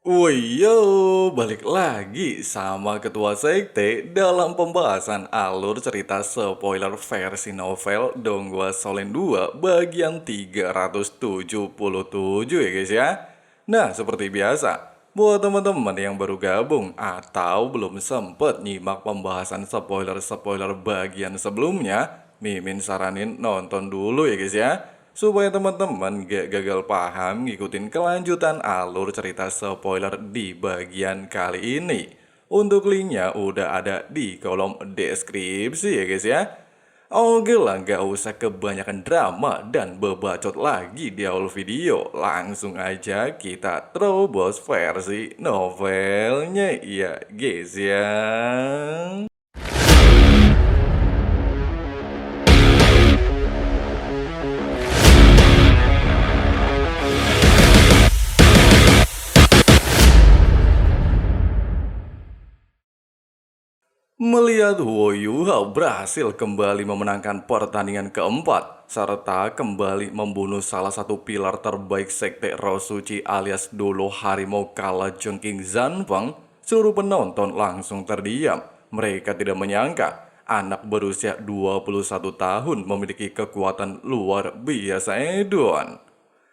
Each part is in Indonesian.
Yo, balik lagi sama Ketua Sekte dalam pembahasan alur cerita spoiler versi novel Donggua Solen 2 bagian 377 ya guys ya. Nah, seperti biasa, buat teman-teman yang baru gabung atau belum sempet nyimak pembahasan spoiler-spoiler bagian sebelumnya, Mimin saranin nonton dulu ya guys ya, supaya teman-teman gak gagal paham ngikutin kelanjutan alur cerita spoiler di bagian kali ini. Untuk linknya udah ada di kolom deskripsi ya guys ya. Oke lah, gak usah kebanyakan drama dan bebacot lagi di awal video. Langsung aja kita terobos versi novelnya ya guys ya. Melihat Huo Yuhao berhasil kembali memenangkan pertandingan keempat, serta kembali membunuh salah satu pilar terbaik Sekte Roh Suci alias Dolo Harimau Kala Jengking Zanfeng, seluruh penonton langsung terdiam. Mereka tidak menyangka anak berusia 21 tahun memiliki kekuatan luar biasa edon.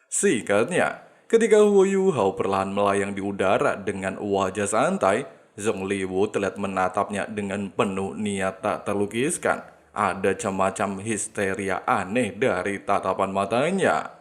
Singkatnya, ketika Huo Yuhao perlahan melayang di udara dengan wajah santai, Zhongliwu terlihat menatapnya dengan penuh niat tak terlukiskan. Ada semacam histeria aneh dari tatapan matanya.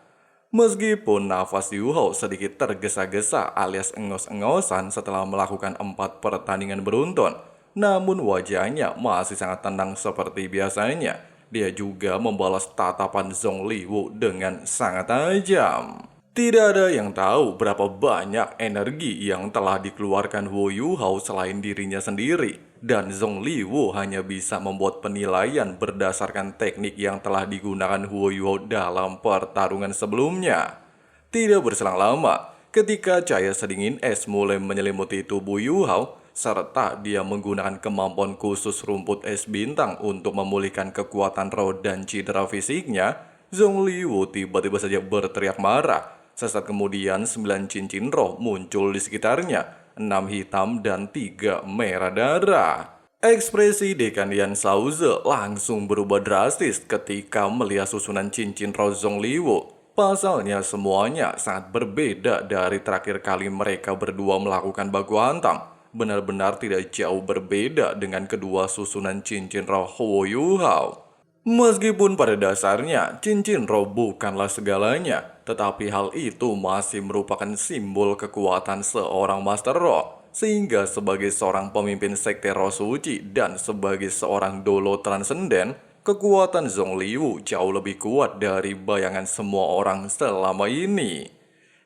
Meskipun nafas Yuhao sedikit tergesa-gesa alias engos-engosan setelah melakukan 4 pertandingan beruntun, namun wajahnya masih sangat tenang seperti biasanya. Dia juga membalas tatapan Zhongliwu dengan sangat tajam. Tidak ada yang tahu berapa banyak energi yang telah dikeluarkan Huo Yuhao selain dirinya sendiri, dan Zhongliwu hanya bisa membuat penilaian berdasarkan teknik yang telah digunakan Huo Yuhao dalam pertarungan sebelumnya. Tidak berselang lama, ketika cahaya sedingin es mulai menyelimuti tubuh Yuhao, serta dia menggunakan kemampuan khusus rumput es bintang untuk memulihkan kekuatan roh dan cedera fisiknya, Zhongliwu tiba-tiba saja berteriak marah. Sesaat kemudian 9 cincin roh muncul di sekitarnya, 6 hitam dan 3 merah darah. Ekspresi Dekan Yan Shaoze langsung berubah drastis ketika melihat susunan cincin roh Zhongliwu. Pasalnya semuanya sangat berbeda dari terakhir kali mereka berdua melakukan baku hantam. Benar-benar tidak jauh berbeda dengan kedua susunan cincin roh Huo Yuhao. Meskipun pada dasarnya cincin roh bukanlah segalanya, tetapi hal itu masih merupakan simbol kekuatan seorang Master Roh. Sehingga sebagai seorang pemimpin Sekte Roh Suci dan sebagai seorang Dolo Transenden, kekuatan Zhongliwu jauh lebih kuat dari bayangan semua orang selama ini.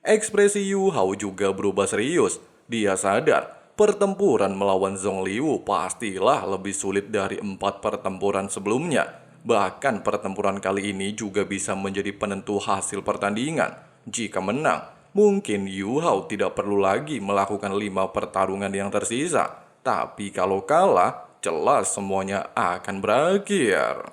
Ekspresi Yu Hao juga berubah serius. Dia sadar pertempuran melawan Zhongliwu pastilah lebih sulit dari 4 pertempuran sebelumnya. Bahkan pertempuran kali ini juga bisa menjadi penentu hasil pertandingan. Jika menang, mungkin Yu Hao tidak perlu lagi melakukan 5 pertarungan yang tersisa. Tapi kalau kalah, jelas semuanya akan berakhir.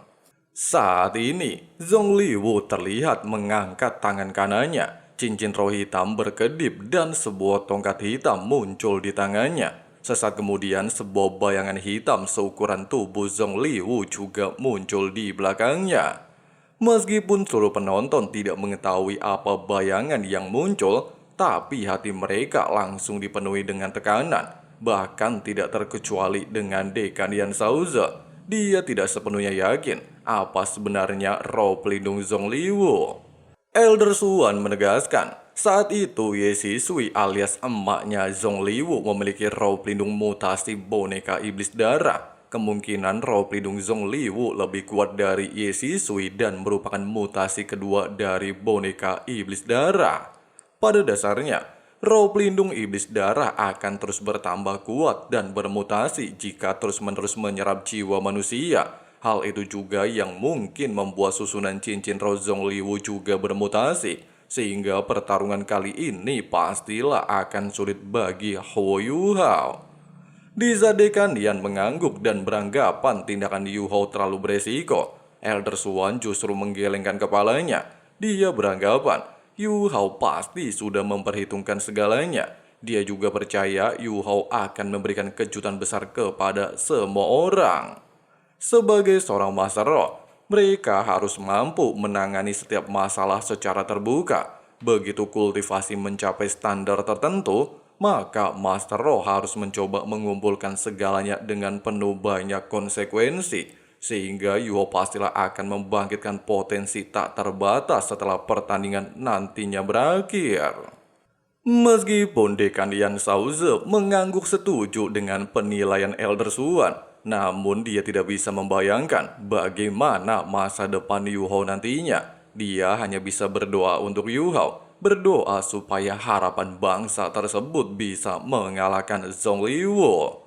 Saat ini, Zhongliwu terlihat mengangkat tangan kanannya. Cincin roh hitam berkedip dan sebuah tongkat hitam muncul di tangannya. Sesaat kemudian, sebuah bayangan hitam seukuran tubuh Zhongliwu juga muncul di belakangnya. Meskipun seluruh penonton tidak mengetahui apa bayangan yang muncul, tapi hati mereka langsung dipenuhi dengan tekanan. Bahkan tidak terkecuali dengan Dekan Yan Shaoze. Dia tidak sepenuhnya yakin apa sebenarnya roh pelindung Zhongliwu. Elder Suan menegaskan, saat itu Ye Sisui alias emaknya Zhongliwu memiliki roh pelindung mutasi boneka iblis darah. Kemungkinan roh pelindung Zhongliwu lebih kuat dari Ye Sisui dan merupakan mutasi kedua dari boneka iblis darah. Pada dasarnya, roh pelindung iblis darah akan terus bertambah kuat dan bermutasi jika terus-menerus menyerap jiwa manusia. Hal itu juga yang mungkin membuat susunan cincin roh Zhongliwu juga bermutasi, sehingga pertarungan kali ini pastilah akan sulit bagi Huo Yuhao. Di saat Dekan Yan mengangguk dan beranggapan tindakan Yu Hao terlalu beresiko, Elder Suan justru menggelengkan kepalanya. Dia beranggapan Yu Hao pasti sudah memperhitungkan segalanya. Dia juga percaya Yu Hao akan memberikan kejutan besar kepada semua orang. Sebagai seorang Master Roh, mereka harus mampu menangani setiap masalah secara terbuka. Begitu kultivasi mencapai standar tertentu, maka Master Roh harus mencoba mengumpulkan segalanya dengan penuh banyak konsekuensi, sehingga Yu Hao pastilah akan membangkitkan potensi tak terbatas setelah pertandingan nantinya berakhir. Meskipun Dekan Yan Shaoze mengangguk setuju dengan penilaian Elder Suan, namun dia tidak bisa membayangkan bagaimana masa depan Yu Hao nantinya. Dia hanya bisa berdoa untuk Yu Hao, berdoa supaya harapan bangsa tersebut bisa mengalahkan Zhong Liwu.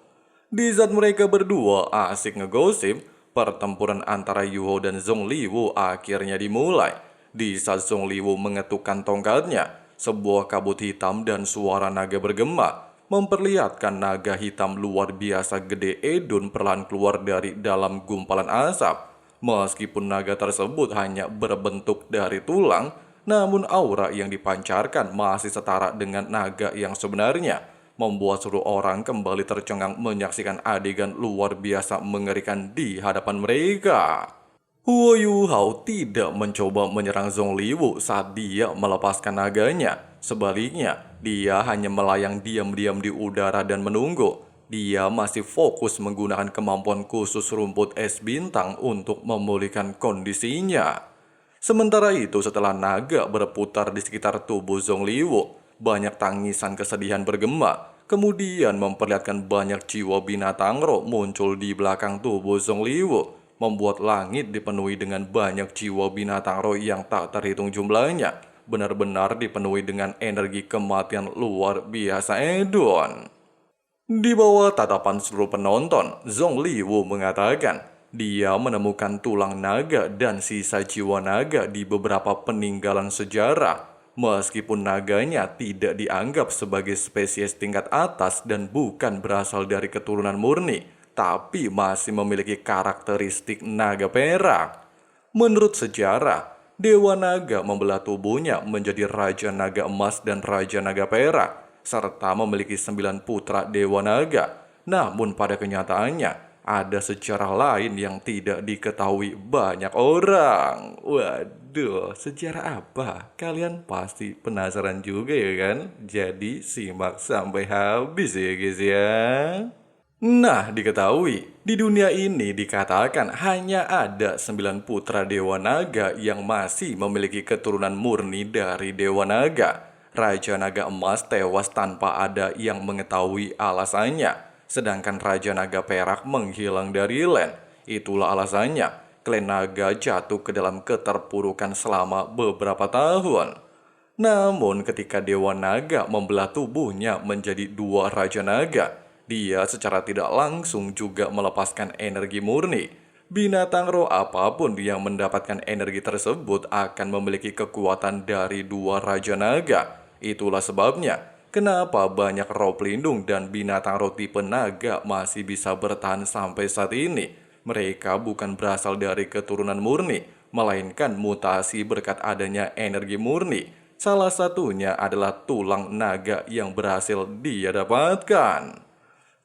Di saat mereka berdua asik ngegosip, pertempuran antara Yu Hao dan Zhong Liwu akhirnya dimulai. Di saat Zhong Liwu mengetukkan tongkatnya, sebuah kabut hitam dan suara naga bergema memperlihatkan naga hitam luar biasa gede Edun perlahan keluar dari dalam gumpalan asap. Meskipun naga tersebut hanya berbentuk dari tulang, namun aura yang dipancarkan masih setara dengan naga yang sebenarnya, membuat seluruh orang kembali tercengang menyaksikan adegan luar biasa mengerikan di hadapan mereka. Huo Yu Hao tidak mencoba menyerang Zhong Liwu saat dia melepaskan naganya. Sebaliknya, dia hanya melayang diam-diam di udara dan menunggu. Dia masih fokus menggunakan kemampuan khusus rumput es bintang untuk memulihkan kondisinya. Sementara itu, setelah naga berputar di sekitar tubuh Zhong Liwu, banyak tangisan kesedihan bergema, kemudian memperlihatkan banyak jiwa binatang roh muncul di belakang tubuh Zhong Liwu, membuat langit dipenuhi dengan banyak jiwa binatang roh yang tak terhitung jumlahnya, benar-benar dipenuhi dengan energi kematian luar biasa Edon. Di bawah tatapan seluruh penonton, Zhong Liwu mengatakan dia menemukan tulang naga dan sisa jiwa naga di beberapa peninggalan sejarah. Meskipun naganya tidak dianggap sebagai spesies tingkat atas dan bukan berasal dari keturunan murni, tapi masih memiliki karakteristik naga perak. Menurut sejarah, Dewa Naga membelah tubuhnya menjadi Raja Naga Emas dan Raja Naga Perak, serta memiliki 9 putra Dewa Naga. Namun pada kenyataannya, ada sejarah lain yang tidak diketahui banyak orang. Waduh, sejarah apa? Kalian pasti penasaran juga ya kan? Jadi simak sampai habis ya guys ya. Nah, diketahui, di dunia ini dikatakan hanya ada 9 putra Dewa Naga yang masih memiliki keturunan murni dari Dewa Naga. Raja Naga Emas tewas tanpa ada yang mengetahui alasannya, sedangkan Raja Naga Perak menghilang dari Land. Itulah alasannya, klan naga jatuh ke dalam keterpurukan selama beberapa tahun. Namun ketika Dewa Naga membelah tubuhnya menjadi 2 Raja Naga, dia secara tidak langsung juga melepaskan energi murni. Binatang roh apapun yang mendapatkan energi tersebut akan memiliki kekuatan dari 2 Raja Naga. Itulah sebabnya kenapa banyak roh pelindung dan binatang roh tipe naga masih bisa bertahan sampai saat ini. Mereka bukan berasal dari keturunan murni, melainkan mutasi berkat adanya energi murni. Salah satunya adalah tulang naga yang berhasil dia dapatkan.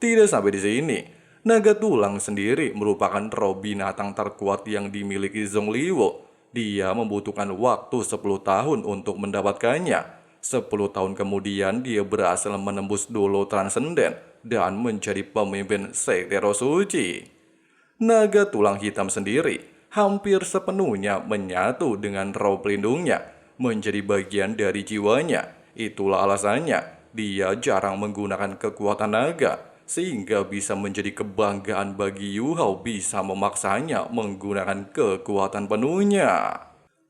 Tidak sampai di sini, naga tulang sendiri merupakan roh binatang terkuat yang dimiliki Zhong Liwu. Dia membutuhkan waktu 10 tahun untuk mendapatkannya. 10 tahun kemudian dia berhasil menembus Dolo Transenden dan menjadi pemimpin Sekte Roh Suci. Naga tulang hitam sendiri hampir sepenuhnya menyatu dengan roh pelindungnya, menjadi bagian dari jiwanya. Itulah alasannya dia jarang menggunakan kekuatan naga, sehingga bisa menjadi kebanggaan bagi Yu Hao bisa memaksanya menggunakan kekuatan penuhnya.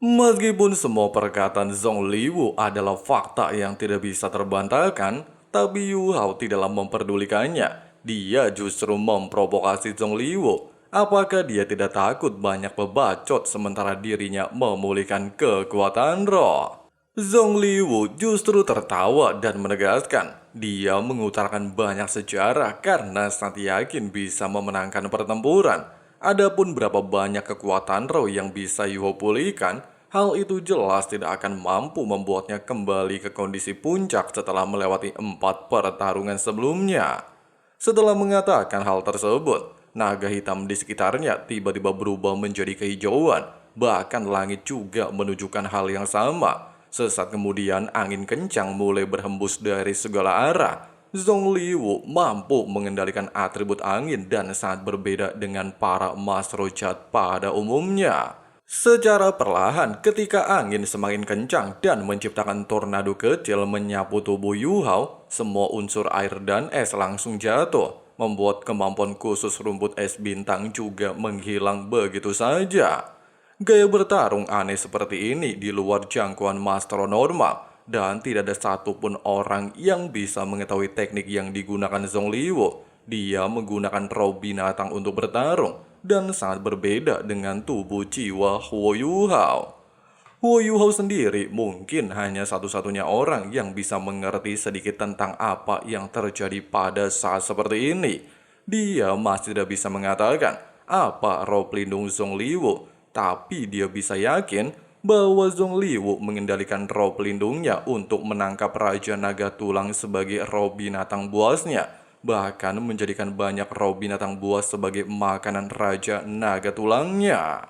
Meskipun semua perkataan Zhong Liwu adalah fakta yang tidak bisa terbantahkan, tapi Yu Hao tidaklah memperdulikannya. Dia justru memprovokasi Zhong Liwu. Apakah dia tidak takut banyak pebacot sementara dirinya memulihkan kekuatan roh? Zhong Liwu justru tertawa dan menegaskan dia mengutarakan banyak sejarah karena sangat yakin bisa memenangkan pertempuran. Adapun berapa banyak kekuatan roh yang bisa Yu Hao pulihkan, hal itu jelas tidak akan mampu membuatnya kembali ke kondisi puncak setelah melewati 4 pertarungan sebelumnya. Setelah mengatakan hal tersebut, naga hitam di sekitarnya tiba-tiba berubah menjadi kehijauan. Bahkan langit juga menunjukkan hal yang sama. Sesaat kemudian angin kencang mulai berhembus dari segala arah. Zongliwu mampu mengendalikan atribut angin dan sangat berbeda dengan para Master Cat pada umumnya. Secara perlahan, ketika angin semakin kencang dan menciptakan tornado kecil menyapu tubuh Yu Hao, semua unsur air dan es langsung jatuh, membuat kemampuan khusus rumput es bintang juga menghilang begitu saja. Gaya bertarung aneh seperti ini di luar jangkauan Master normal, dan tidak ada satupun orang yang bisa mengetahui teknik yang digunakan Zongliwu. Dia menggunakan roh binatang untuk bertarung, dan sangat berbeda dengan tubuh jiwa Huo Yuhao. Huo Yuhao sendiri mungkin hanya satu-satunya orang yang bisa mengerti sedikit tentang apa yang terjadi pada saat seperti ini. Dia masih tidak bisa mengatakan apa roh pelindung Zongliwu, tapi dia bisa yakin bahwa Zongliwu mengendalikan roh pelindungnya untuk menangkap Raja Naga Tulang sebagai roh binatang buasnya, bahkan menjadikan banyak roh binatang buas sebagai makanan Raja Naga Tulangnya.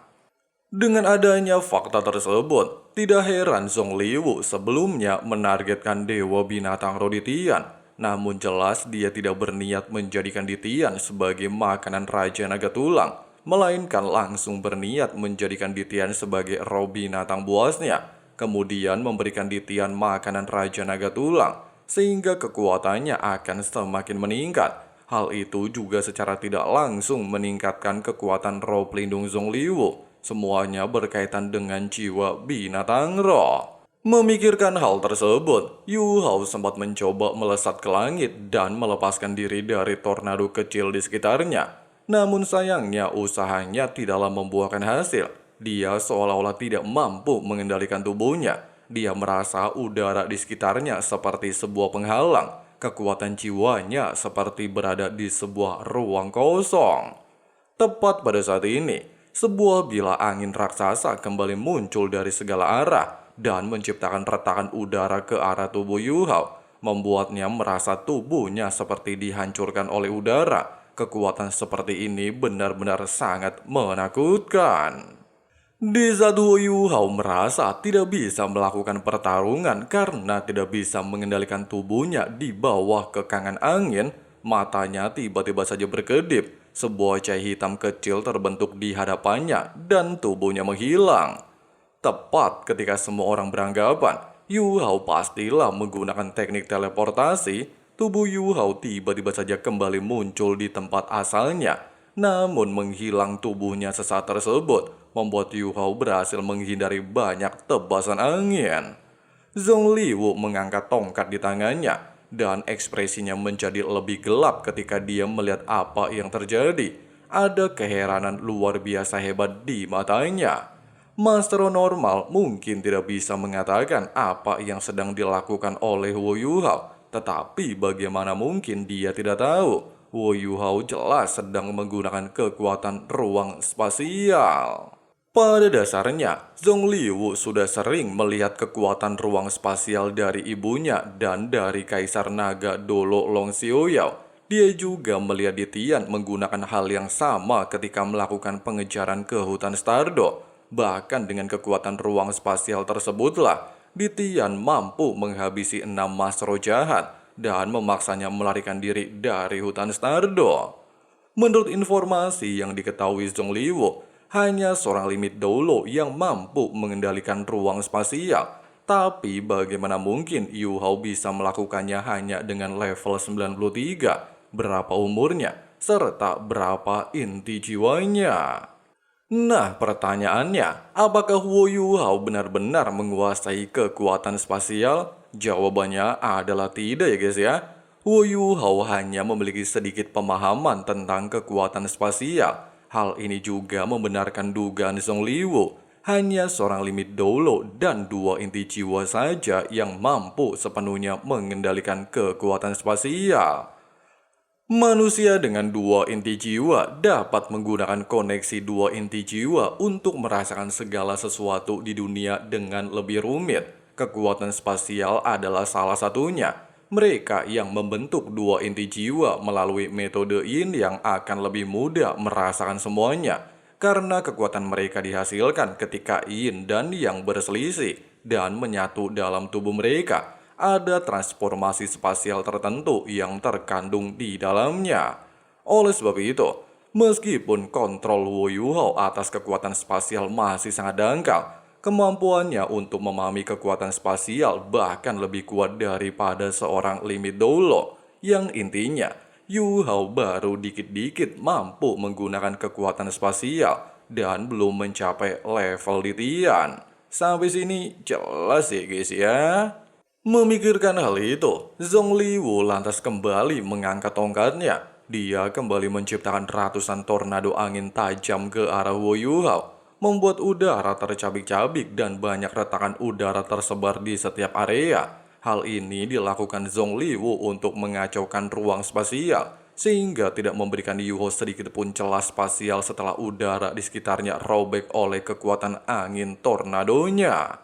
Dengan adanya fakta tersebut, tidak heran Zongliwu sebelumnya menargetkan Dewa Binatang Roditian. Namun jelas dia tidak berniat menjadikan Ditian sebagai makanan Raja Naga Tulang, melainkan langsung berniat menjadikan Ditian sebagai roh binatang buasnya, kemudian memberikan Ditian makanan Raja Naga Tulang, sehingga kekuatannya akan semakin meningkat. Hal itu juga secara tidak langsung meningkatkan kekuatan roh pelindung Zongliwu. Semuanya berkaitan dengan jiwa binatang roh. Memikirkan hal tersebut, Yu Hao sempat mencoba melesat ke langit dan melepaskan diri dari tornado kecil di sekitarnya. Namun sayangnya usahanya tidaklah membuahkan hasil. Dia seolah-olah tidak mampu mengendalikan tubuhnya. Dia merasa udara di sekitarnya seperti sebuah penghalang. Kekuatan jiwanya seperti berada di sebuah ruang kosong. Tepat pada saat ini, sebuah bilah angin raksasa kembali muncul dari segala arah dan menciptakan retakan udara ke arah tubuh Yu Hao, membuatnya merasa tubuhnya seperti dihancurkan oleh udara. Kekuatan seperti ini benar-benar sangat menakutkan. Di saat Huo Yuhao merasa tidak bisa melakukan pertarungan karena tidak bisa mengendalikan tubuhnya di bawah kekangan angin, matanya tiba-tiba saja berkedip. Sebuah cahaya hitam kecil terbentuk di hadapannya dan tubuhnya menghilang. Tepat ketika semua orang beranggapan Yu Hao pastilah menggunakan teknik teleportasi, tubuh Yu Hao tiba-tiba saja kembali muncul di tempat asalnya. Namun menghilang tubuhnya sesaat tersebut membuat Yu Hao berhasil menghindari banyak tebasan angin. Zongliwu mengangkat tongkat di tangannya, dan ekspresinya menjadi lebih gelap ketika dia melihat apa yang terjadi. Ada keheranan luar biasa hebat di matanya. Master normal mungkin tidak bisa mengatakan apa yang sedang dilakukan oleh Huo Yuhao, tetapi bagaimana mungkin dia tidak tahu? Huo Yuhao jelas sedang menggunakan kekuatan ruang spasial. Pada dasarnya, Zongliwu sudah sering melihat kekuatan ruang spasial dari ibunya dan dari Kaisar Naga Dolo Long Xiaoyao. Dia juga melihat Ditian menggunakan hal yang sama ketika melakukan pengejaran ke hutan Stardo. Bahkan dengan kekuatan ruang spasial tersebutlah, Ditian mampu menghabisi 6 Masro jahat dan memaksanya melarikan diri dari hutan Stardo. Menurut informasi yang diketahui Zongliwu, hanya seorang limit Dolo yang mampu mengendalikan ruang spasial. Tapi bagaimana mungkin Yu Hao bisa melakukannya hanya dengan level 93? Berapa umurnya? Serta berapa inti jiwanya? Nah, pertanyaannya, apakah Huo Yuhao benar-benar menguasai kekuatan spasial? Jawabannya adalah tidak ya guys ya. Huo Yuhao hanya memiliki sedikit pemahaman tentang kekuatan spasial. Hal ini juga membenarkan dugaan Zongliwu. Hanya seorang limit Dolo dan 2 inti jiwa saja yang mampu sepenuhnya mengendalikan kekuatan spasial. Manusia dengan dua inti jiwa dapat menggunakan koneksi dua inti jiwa untuk merasakan segala sesuatu di dunia dengan lebih rumit. Kekuatan spasial adalah salah satunya. Mereka yang membentuk dua inti jiwa melalui metode ini yang akan lebih mudah merasakan semuanya. Karena kekuatan mereka dihasilkan ketika yin dan yang berselisih dan menyatu dalam tubuh mereka. Ada transformasi spasial tertentu yang terkandung di dalamnya. Oleh sebab itu, meskipun kontrol Wu Yuhao atas kekuatan spasial masih sangat dangkal, kemampuannya untuk memahami kekuatan spasial bahkan lebih kuat daripada seorang limit dolo. Yang intinya, Yu Hao baru dikit-dikit mampu menggunakan kekuatan spasial dan belum mencapai level Litian. Sampai sini jelas ya guys ya. Memikirkan hal itu, Zhong Liwu lantas kembali mengangkat tongkatnya. Dia kembali menciptakan ratusan tornado angin tajam ke arah Wu Yuhao, membuat udara tercabik-cabik dan banyak retakan udara tersebar di setiap area. Hal ini dilakukan Zhong Liwu untuk mengacaukan ruang spasial, sehingga tidak memberikan Yuho sedikit pun celah spasial setelah udara di sekitarnya robek oleh kekuatan angin tornadonya.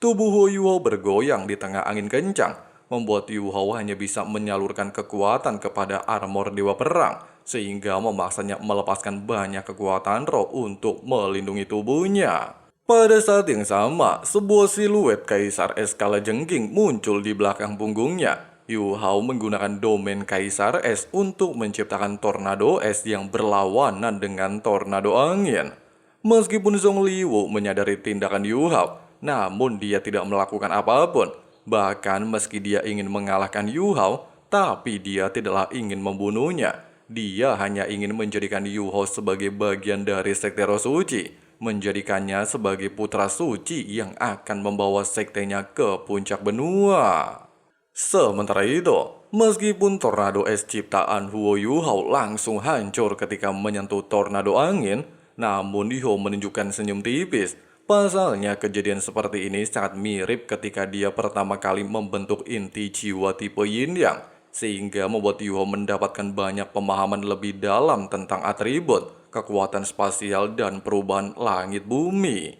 Tubuh Hu Yuhao bergoyang di tengah angin kencang, membuat Yuhao hanya bisa menyalurkan kekuatan kepada armor Dewa Perang, sehingga memaksanya melepaskan banyak kekuatan roh untuk melindungi tubuhnya. Pada saat yang sama, sebuah siluet Kaisar Es Kalajengking muncul di belakang punggungnya. Yu Hao menggunakan domain Kaisar Es untuk menciptakan tornado es yang berlawanan dengan tornado angin. Meskipun Zhong Liwu menyadari tindakan Yu Hao, namun dia tidak melakukan apapun. Bahkan meski dia ingin mengalahkan Yu Hao, tapi dia tidaklah ingin membunuhnya. Dia hanya ingin menjadikan Yu Hao sebagai bagian dari sekte Roh Suci, menjadikannya sebagai putra suci yang akan membawa sektenya ke puncak benua. Sementara itu, meskipun tornado es ciptaan Huo Yu Hao langsung hancur ketika menyentuh tornado angin, namun Yu Hao menunjukkan senyum tipis. Pasalnya kejadian seperti ini sangat mirip ketika dia pertama kali membentuk inti jiwa tipe Yin Yang, sehingga membuat Yu Hao mendapatkan banyak pemahaman lebih dalam tentang atribut, kekuatan spasial, dan perubahan langit bumi.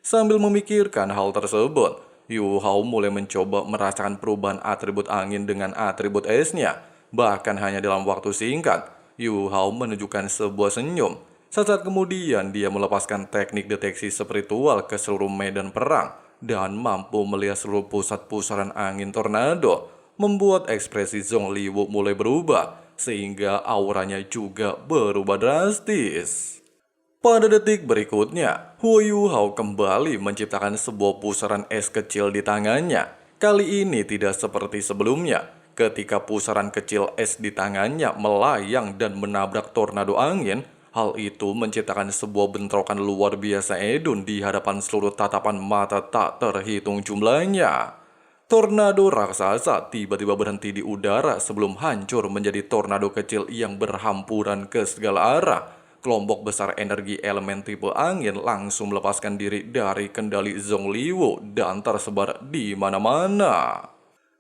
Sambil memikirkan hal tersebut, Yu Hao mulai mencoba merasakan perubahan atribut angin dengan atribut esnya. Bahkan hanya dalam waktu singkat, Yu Hao menunjukkan sebuah senyum. Sesaat kemudian dia melepaskan teknik deteksi spiritual ke seluruh medan perang dan mampu melihat seluruh pusat pusaran angin tornado, membuat ekspresi Zhong Liwu mulai berubah, sehingga auranya juga berubah drastis. Pada detik berikutnya, Hu Yu Hao kembali menciptakan sebuah pusaran es kecil di tangannya. Kali ini tidak seperti sebelumnya, ketika pusaran kecil es di tangannya melayang dan menabrak tornado angin. Hal itu menciptakan sebuah bentrokan luar biasa edun di hadapan seluruh tatapan mata tak terhitung jumlahnya. Tornado raksasa tiba-tiba berhenti di udara sebelum hancur menjadi tornado kecil yang berhampuran ke segala arah. Kelompok besar energi elemen tipe angin langsung melepaskan diri dari kendali Zhong Liwu dan tersebar di mana-mana.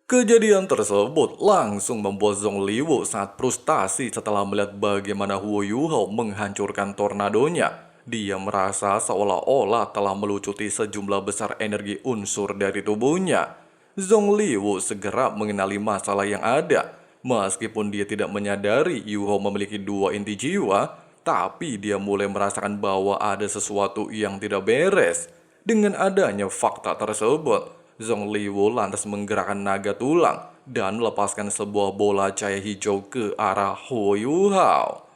Kejadian tersebut langsung membuat Zhong Liwu sangat frustasi setelah melihat bagaimana Hu Yu Hao menghancurkan tornadonya. Dia merasa seolah-olah telah melucuti sejumlah besar energi unsur dari tubuhnya. Zhong Liwu segera mengenali masalah yang ada. Meskipun dia tidak menyadari Yu Hao memiliki dua inti jiwa, tapi dia mulai merasakan bahwa ada sesuatu yang tidak beres. Dengan adanya fakta tersebut, Zhong Liwu lantas menggerakkan naga tulang dan melepaskan sebuah bola cahaya hijau ke arah Hu Yu Hao.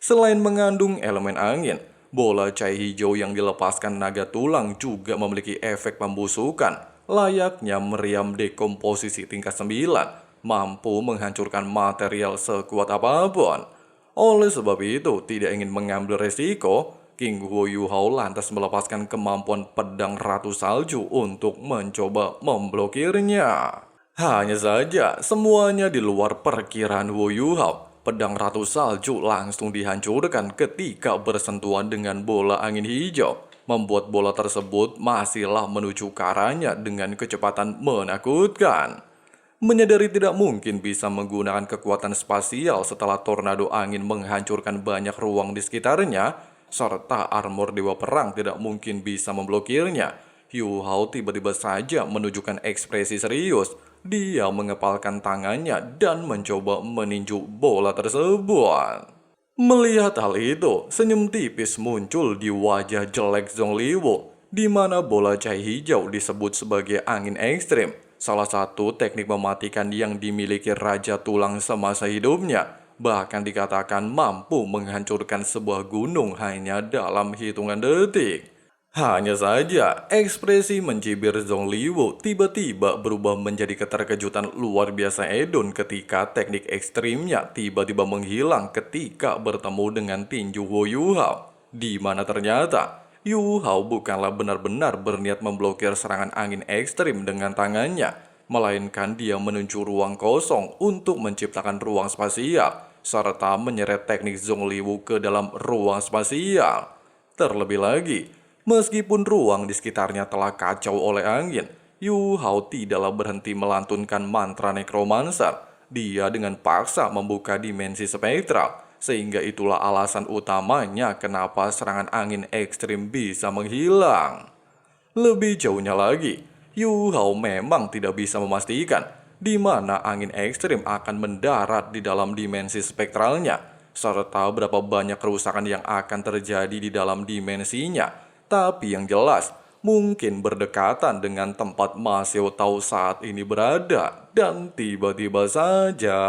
Selain mengandung elemen angin, bola cahaya hijau yang dilepaskan naga tulang juga memiliki efek pembusukan, layaknya meriam dekomposisi tingkat 9, mampu menghancurkan material sekuat apapun. Oleh sebab itu, tidak ingin mengambil resiko, King Hu Yu Hao lantas melepaskan kemampuan pedang Ratu Salju untuk mencoba memblokirnya. Hanya saja, semuanya di luar perkiraan Hu Yu Hao. Pedang Ratu Salju langsung dihancurkan ketika bersentuhan dengan bola angin hijau, membuat bola tersebut masihlah menuju ke arahnya dengan kecepatan menakutkan. Menyadari tidak mungkin bisa menggunakan kekuatan spasial setelah tornado angin menghancurkan banyak ruang di sekitarnya, serta armor Dewa Perang tidak mungkin bisa memblokirnya, Yu Hao tiba-tiba saja menunjukkan ekspresi serius. Dia mengepalkan tangannya dan mencoba meninju bola tersebut. Melihat hal itu, senyum tipis muncul di wajah jelek Zongliwu, di mana bola cahaya hijau disebut sebagai angin ekstrim, salah satu teknik mematikan yang dimiliki Raja Tulang semasa hidupnya. Bahkan dikatakan mampu menghancurkan sebuah gunung hanya dalam hitungan detik. Hanya saja, ekspresi mencibir Zongliwu tiba-tiba berubah menjadi keterkejutan luar biasa Edun ketika teknik ekstrimnya tiba-tiba menghilang ketika bertemu dengan tinju Wo Yu Hao. Di mana ternyata, Yu Hao bukanlah benar-benar berniat memblokir serangan angin ekstrim dengan tangannya, melainkan dia menuju ruang kosong untuk menciptakan ruang spasial, serta menyeret teknik Zongliwu ke dalam ruang spasial. Terlebih lagi, meskipun ruang di sekitarnya telah kacau oleh angin, Yu Hao tidaklah berhenti melantunkan mantra nekromancer. Dia dengan paksa membuka dimensi spektral, sehingga itulah alasan utamanya kenapa serangan angin ekstrim bisa menghilang. Lebih jauhnya lagi, Yu Hao memang tidak bisa memastikan di mana angin ekstrim akan mendarat di dalam dimensi spektralnya, serta berapa banyak kerusakan yang akan terjadi di dalam dimensinya. Tapi yang jelas, mungkin berdekatan dengan tempat Ma Xiao Tao saat ini berada. Dan tiba-tiba saja,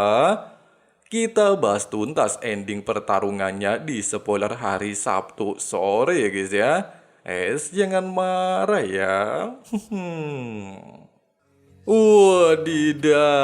kita bahas tuntas ending pertarungannya di spoiler hari Sabtu sore ya guys ya. Jangan marah ya. Wadidaw,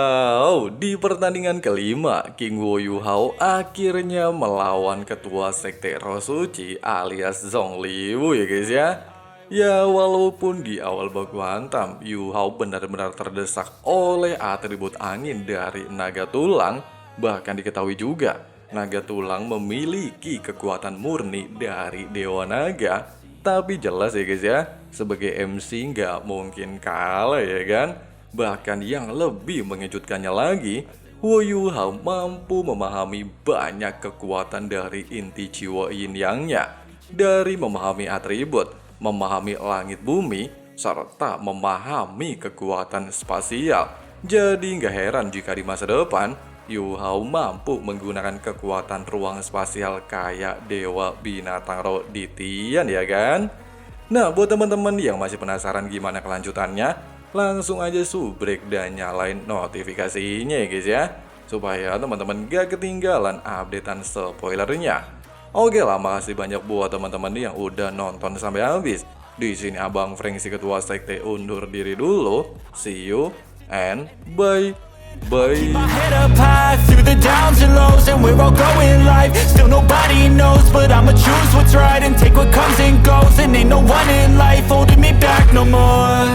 di pertandingan kelima, King Wo Yu Hao akhirnya melawan ketua sekte Roh Suci alias Zongliwu ya guys ya. Ya walaupun di awal baku hantam, Yu Hao benar-benar terdesak oleh atribut angin dari naga tulang. Bahkan diketahui juga, naga tulang memiliki kekuatan murni dari Dewa Naga. Tapi jelas ya guys ya, sebagai MC nggak mungkin kalah ya kan. Bahkan yang lebih mengejutkannya lagi, Wo Yu Hao mampu memahami banyak kekuatan dari inti jiwa yin yang-nya. Dari memahami atribut, memahami langit bumi, serta memahami kekuatan spasial. Jadi nggak heran jika di masa depan, Yu Hao mampu menggunakan kekuatan ruang spasial kayak Dewa Binatang Roh di Tian ya kan? Nah buat teman-teman yang masih penasaran gimana kelanjutannya, langsung aja subrek dan nyalain notifikasinya ya guys ya, supaya teman-teman gak ketinggalan updatean spoilernya. Oke lah, makasih banyak buat teman-teman yang udah nonton sampai habis. Di sini Abang Frank si ketua sekte undur diri dulu. See you and bye. Bye. My head up high through the downs and lows, and we're all going live. Still nobody knows, but I'ma choose what's right and take what comes and goes. And ain't no one in life holding me back no more.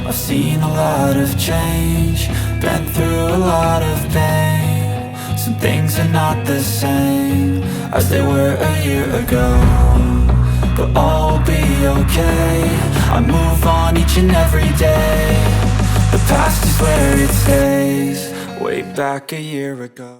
I've seen a lot of change, been through a lot of pain. Some things are not the same as they were a year ago, but all will be okay. I move on each and every day. The past is where it stays, way back a year ago.